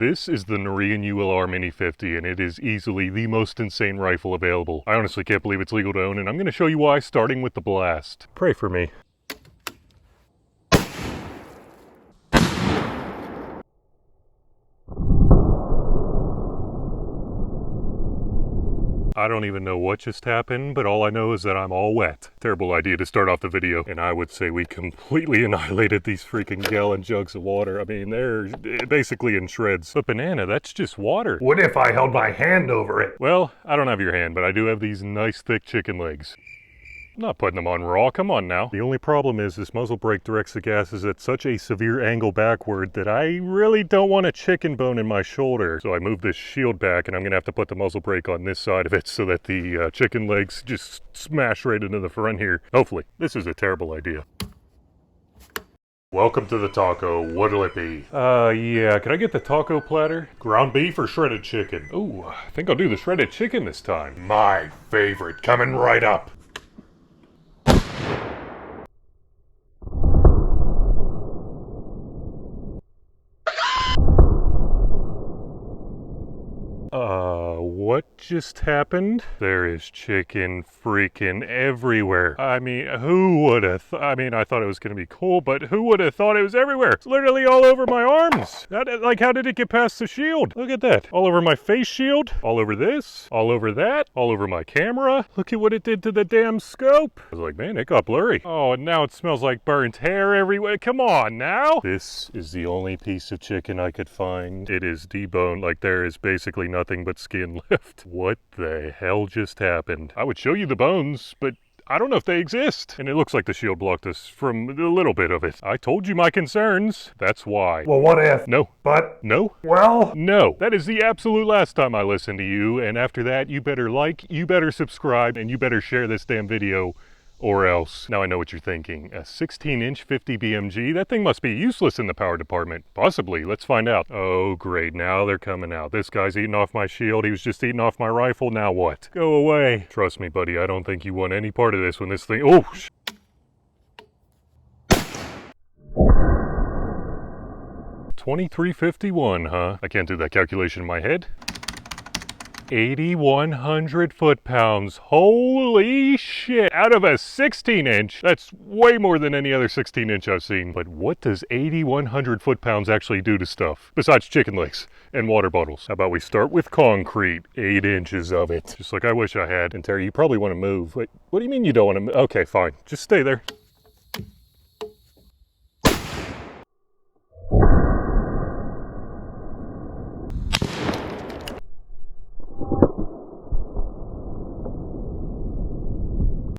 This is the Noreen ULR Mini 50, and it is easily the most insane rifle available. I honestly can't believe it's legal to own, and I'm going to show you why, starting with the blast. Pray for me. I don't even know what just happened, but all I know is that I'm all wet. Terrible idea to start off the video, and I would say we completely annihilated these freaking gallon jugs of water. I mean, they're basically in shreds. But banana, that's just water. What if I held my hand over it? Well, I don't have your hand, but I do have these nice thick chicken legs. I'm not putting them on raw, come on now. The only problem is this muzzle brake directs the gases at such a severe angle backward that I really don't want a chicken bone in my shoulder. So I moved this shield back, and I'm gonna have to put the muzzle brake on this side of it so that the chicken legs just smash right into the front here. Hopefully. This is a terrible idea. Welcome to the taco. What'll it be? Yeah, can I get the taco platter? Ground beef or shredded chicken? Ooh, I think I'll do the shredded chicken this time. My favorite, coming right up. What just happened? There is chicken freaking everywhere. I mean, who would have I thought it was gonna be cool, but who would have thought it was everywhere? It's literally all over my arms. Like, how did it get past the shield? Look at that. All over my face shield, all over this, all over that, all over my camera. Look at what it did to the damn scope. I was like, man, it got blurry. Oh, and now it smells like burnt hair everywhere. Come on now. This is the only piece of chicken I could find. It is deboned, like there is basically nothing but skin left. What the hell just happened? I would show you the bones, but I don't know if they exist. And it looks like the shield blocked us from a little bit of it. I told you my concerns. That's why. Well, what if? No. But? No. Well? No. That is the absolute last time I listen to you. And after that, you better like, you better subscribe, and you better share this damn video. Or else, now I know what you're thinking, a 16-inch 50 BMG? That thing must be useless in the power department. Possibly, let's find out. Oh great, now they're coming out. This guy's eating off my shield, he was just eating off my rifle, now what? Go away. Trust me, buddy, I don't think you want any part of this when this thing, oh! 2351, huh? I can't do that calculation in my head. 8,100 foot-pounds. Holy shit. Out of a 16-inch. That's way more than any other 16-inch I've seen. But what does 8,100 foot-pounds actually do to stuff? Besides chicken legs and water bottles. How about we start with concrete? 8 inches of it. Just like I wish I had. And Terry, you probably want to move. Wait, what do you mean you don't want to move? Okay, fine. Just stay there.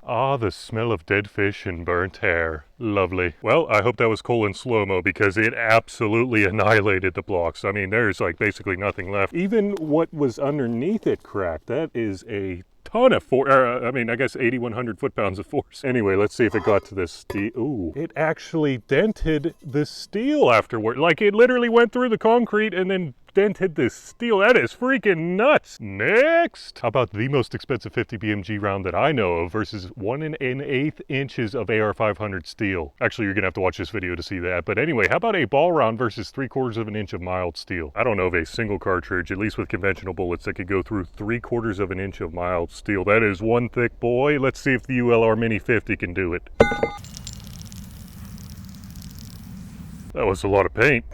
Ah, the smell of dead fish and burnt hair. Lovely. Well, I hope that was cool in slow-mo because it absolutely annihilated the blocks. I mean, there's like basically nothing left. Even what was underneath it cracked. That is a ton of force. I guess 8,100 foot-pounds of force. Anyway, let's see if it got to this steel. Ooh, it actually dented the steel afterward. Like, it literally went through the concrete and then dented this steel. That is freaking nuts. Next! How about the most expensive 50 BMG round that I know of versus 1 1/8 inches of AR-500 steel? Actually, you're gonna have to watch this video to see that. But anyway, how about a ball round versus 3/4 of an inch of mild steel? I don't know of a single cartridge, at least with conventional bullets, that could go through 3/4 of an inch of mild steel. That is one thick boy. Let's see if the ULR Mini 50 can do it. That was a lot of paint.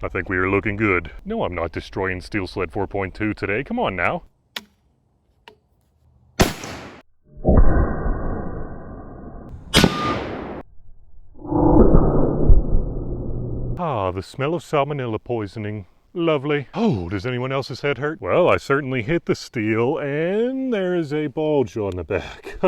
I think we are looking good. No, I'm not destroying Steel Sled 4.2 today. Come on now. Ah, the smell of salmonella poisoning. Lovely. Oh, does anyone else's head hurt? Well, I certainly hit the steel, and there is a bulge on the back.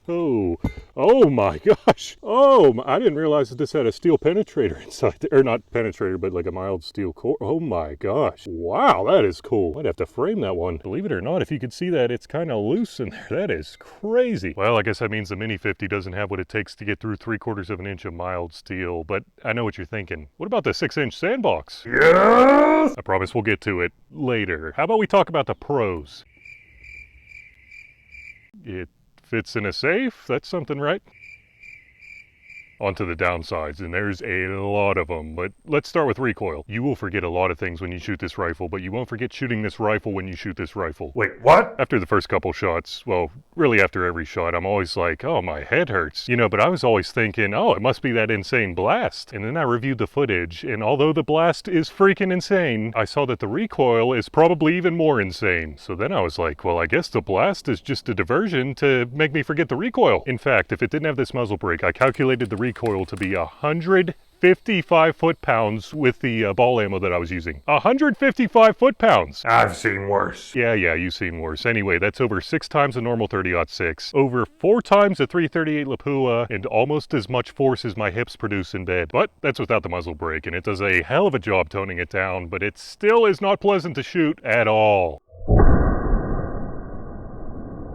Oh my gosh. Oh, I didn't realize that this had a steel penetrator inside there. Or not penetrator, but like a mild steel core. Oh my gosh. Wow, that is cool. I'd have to frame that one. Believe it or not, if you could see that, it's kind of loose in there. That is crazy. Well, I guess that means the Mini 50 doesn't have what it takes to get through 3/4 of an inch of mild steel, but I know what you're thinking. What about the 6-inch sandbox? Yes! I promise we'll get to it later. How about we talk about the pros? It fits in a safe. That's something, right? onto the downsides, and there's a lot of them. But let's start with recoil. You will forget a lot of things when you shoot this rifle, but you won't forget shooting this rifle when you shoot this rifle. Wait, what? After the first couple shots, well, really after every shot, I'm always like, oh, my head hurts. You know, but I was always thinking, oh, it must be that insane blast. And then I reviewed the footage, and although the blast is freaking insane, I saw that the recoil is probably even more insane. So then I was like, well, I guess the blast is just a diversion to make me forget the recoil. In fact, if it didn't have this muzzle brake, I calculated the recoil to be 155 foot-pounds with the ball ammo that I was using. 155 foot-pounds! I've seen worse. Yeah, you've seen worse. Anyway, that's over 6 times a normal 30-06, over 4 times a 338 Lapua, and almost as much force as my hips produce in bed. But that's without the muzzle brake, and it does a hell of a job toning it down, but it still is not pleasant to shoot at all.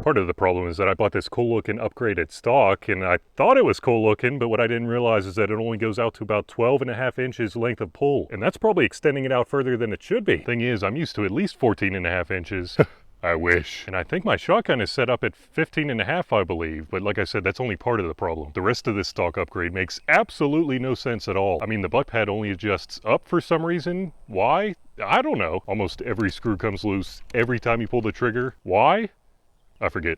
Part of the problem is that I bought this cool looking upgraded stock, and I thought it was cool looking, but what I didn't realize is that it only goes out to about 12.5 inches length of pull, and that's probably extending it out further than it should be. Thing is, I'm used to at least 14.5 inches. I wish. And I think my shotgun is set up at 15.5, I believe, but like I said, that's only part of the problem. The rest of this stock upgrade makes absolutely no sense at all. I mean, the butt pad only adjusts up for some reason. Why? I don't know. Almost every screw comes loose every time you pull the trigger. Why? I forget.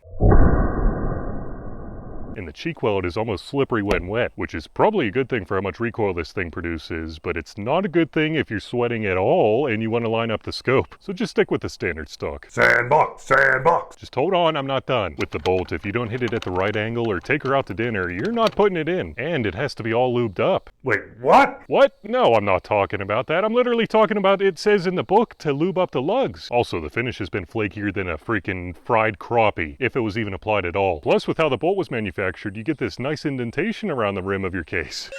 And the cheek weld is almost slippery when wet, which is probably a good thing for how much recoil this thing produces, but it's not a good thing if you're sweating at all and you want to line up the scope. So just stick with the standard stock. Sandbox, sandbox. Just hold on, I'm not done. With the bolt, if you don't hit it at the right angle or take her out to dinner, you're not putting it in. And it has to be all lubed up. Wait, what? What? No, I'm not talking about that. I'm literally talking about it says in the book to lube up the lugs. Also, the finish has been flakier than a freaking fried crappie, if it was even applied at all. Plus, with how the bolt was manufactured, you get this nice indentation around the rim of your case.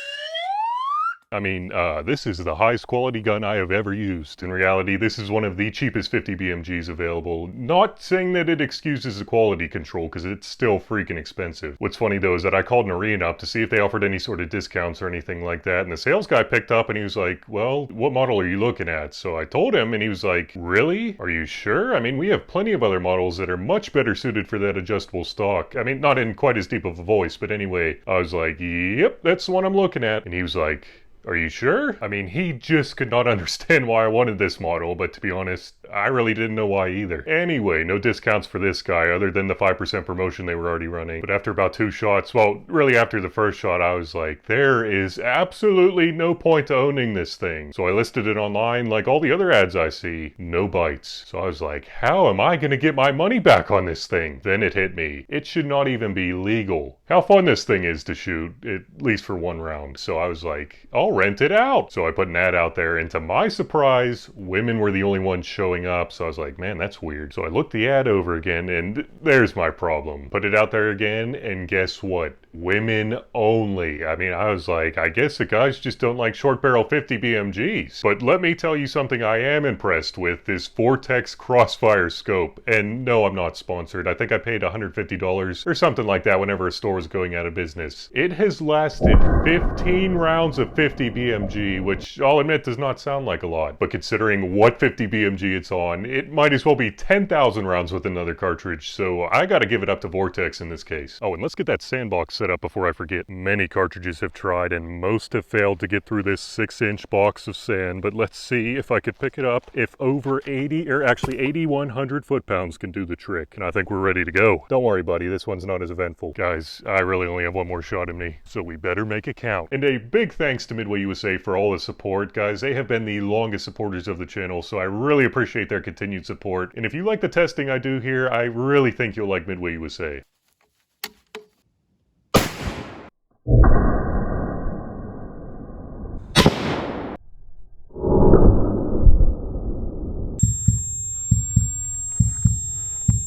I mean, this is the highest quality gun I have ever used. In reality, this is one of the cheapest 50 BMGs available. Not saying that it excuses the quality control, because it's still freaking expensive. What's funny though is that I called Noreen up to see if they offered any sort of discounts or anything like that, and the sales guy picked up and he was like, well, what model are you looking at? So I told him and he was like, really? Are you sure? I mean, we have plenty of other models that are much better suited for that adjustable stock. I mean, not in quite as deep of a voice, but anyway, I was like, yep, that's the one I'm looking at. And he was like, are you sure? I mean, he just could not understand why I wanted this model, but to be honest, I really didn't know why either. Anyway, no discounts for this guy other than the 5% promotion they were already running. But after about 2 shots, well, really after the first shot, I was like, there is absolutely no point to owning this thing. So I listed it online like all the other ads I see. No bites. So I was like, how am I gonna get my money back on this thing? Then it hit me. It should not even be legal. How fun this thing is to shoot, at least for 1 round. So I was like, I'll rent it out. So I put an ad out there, and to my surprise, women were the only ones showing up. So I was like, man, that's weird. So I looked the ad over again, and there's my problem. Put it out there again, and guess what? Women only. I mean, I was like, I guess the guys just don't like short barrel 50 BMGs. But let me tell you something I am impressed with, this Vortex Crossfire scope. And no, I'm not sponsored. I think I paid $150 or something like that whenever a store was going out of business. It has lasted 15 rounds of 50 BMG, which I'll admit does not sound like a lot. But considering what 50 BMG it's on, it might as well be 10,000 rounds with another cartridge. So I gotta give it up to Vortex in this case. Oh, and let's get that sandbox set up before I forget. Many cartridges have tried and most have failed to get through this 6-inch box of sand, but let's see if I could pick it up. If over 80, or actually 8,100 foot-pounds can do the trick. And I think we're ready to go. Don't worry, buddy, this one's not as eventful. Guys, I really only have 1 more shot in me, so we better make it count. And a big thanks to Midway USA for all the support. Guys, they have been the longest supporters of the channel, so I really appreciate their continued support. And if you like the testing I do here, I really think you'll like Midway USA.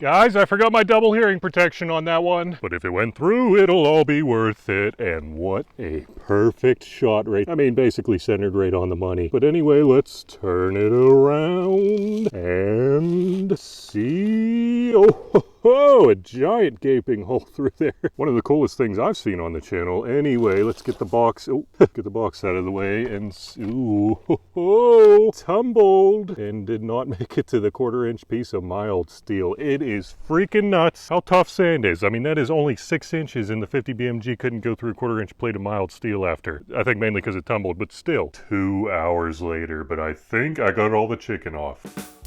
Guys, I forgot my double hearing protection on that one. But if it went through, it'll all be worth it. And what a perfect shot rate. I mean, basically centered right on the money. But anyway, let's turn it around and see. Oh, ho, ho. Whoa, a giant gaping hole through there. One of the coolest things I've seen on the channel. Anyway, let's get the box, get the box out of the way, and, ooh, tumbled, and did not make it to the 1/4-inch piece of mild steel. It is freaking nuts how tough sand is. I mean, that is only 6 inches, and the 50 BMG couldn't go through a 1/4-inch plate of mild steel after. I think mainly because it tumbled, but still. 2 hours later, but I think I got all the chicken off.